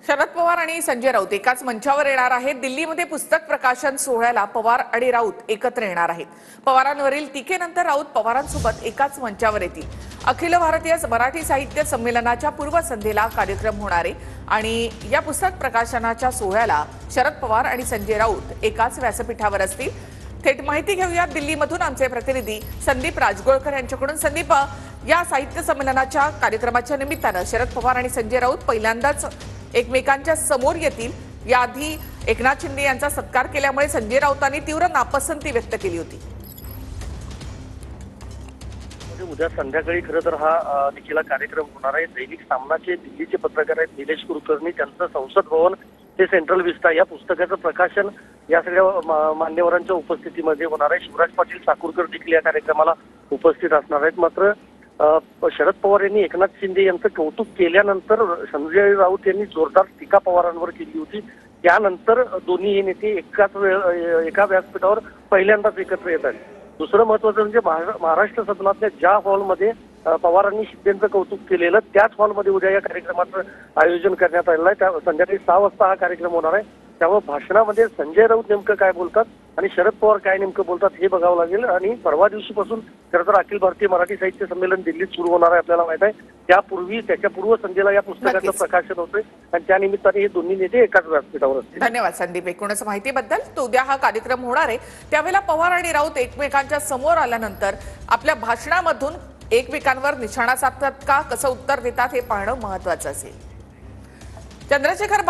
शरद पवार आणि संजय राऊत एकाच मंचावर येणार आहेत। दिल्लीमध्ये पुस्तक प्रकाशन सोहळ्याला पवार आणि राऊत एकत्र येणार आहेत। पवारांवरील टीकेनंतर राऊत पवारांसोबत एकाच मंचावर येतील। अखिल भारतीय मराठी साहित्य संमेलनाच्या पूर्वसंध्येला कार्यक्रम होणार आहे आणि या पुस्तक प्रकाशनाच्या सोहळ्याला शरद पवार आणि संजय राऊत एकाच व्यासपीठावर असतील। थेट माहिती घेऊया दिल्लीमधून आमचे प्रतिनिधी संदीप राजगोळकर यांच्याकडून। संदीप, या साहित्य संमेलनाच्या कार्यक्रमाच्या निमित्तानं शरद पवार आणि संजय राऊत पहिल्यांदाच एकमेकांच्या समोर येतील। याआधी एकनाथ शिंदे यांचा सत्कार केल्यामुळे संजय राऊतांनी तीव्र नापसंती व्यक्त केली होती। उद्या संध्याकाळी खरं तर हा देखील कार्यक्रम होणार आहे। दैनिक सामनाचे दिल्लीचे पत्रकार आहेत निलेश कुलकर्णी, त्यांचं संसद भवन ते सेंट्रल विस्टा या पुस्तकाचं प्रकाशन या सगळ्या मान्यवरांच्या उपस्थितीमध्ये होणार आहे। शिवराज पाटील चाकूरकर देखील या कार्यक्रमाला उपस्थित असणार आहेत। मात्र शरद पवार यांनी एकनाथ शिंदे यांचं कौतुक केल्यानंतर संजय राऊत यांनी जोरदार टीका पवारांवर केली होती। त्यानंतर दोन्ही हे नेते एका व्यासपीठावर पहिल्यांदाच एकत्र येत आहेत। दुसरं महत्त्वाचं म्हणजे महाराष्ट्र सदनातल्या ज्या हॉलमध्ये पवारांनी शिंदेचं कौतुक केलेलं त्याच हॉलमध्ये उद्या या कार्यक्रमाचं आयोजन करण्यात आलेलं आहे। त्या संध्याकाळी 6 वाजता हा कार्यक्रम होणार आहे। त्यामुळे भाषणामध्ये संजय राऊत नेमकं काय बोलतात आणि शरद पवार काय नेमकं बोलतात हे बघावं लागेल। आणि परवा दिवशीपासून खरं तर अखिल भारतीय मराठी साहित्य संमेलन दिल्लीत सुरू होणार आहे, आपल्याला माहित आहे। त्याच्या पूर्वसंध्येला या पुस्तकाचं प्रकाशन होतंय आणि त्या निमित्ताने हे दोन्ही नेते एकाच व्यासपीठावर असतील। धन्यवाद संदीप, एकूणच माहितीबद्दल। तो उद्या हा कार्यक्रम होणार आहे, त्यावेळेला पवार आणि राऊत एकमेकांच्या समोर आल्यानंतर आपल्या भाषणामधून एकमेकांवर निशाणा साधतात का, कसं उत्तर देतात हे पाहणं महत्त्वाचं असेल। चंद्रशेखर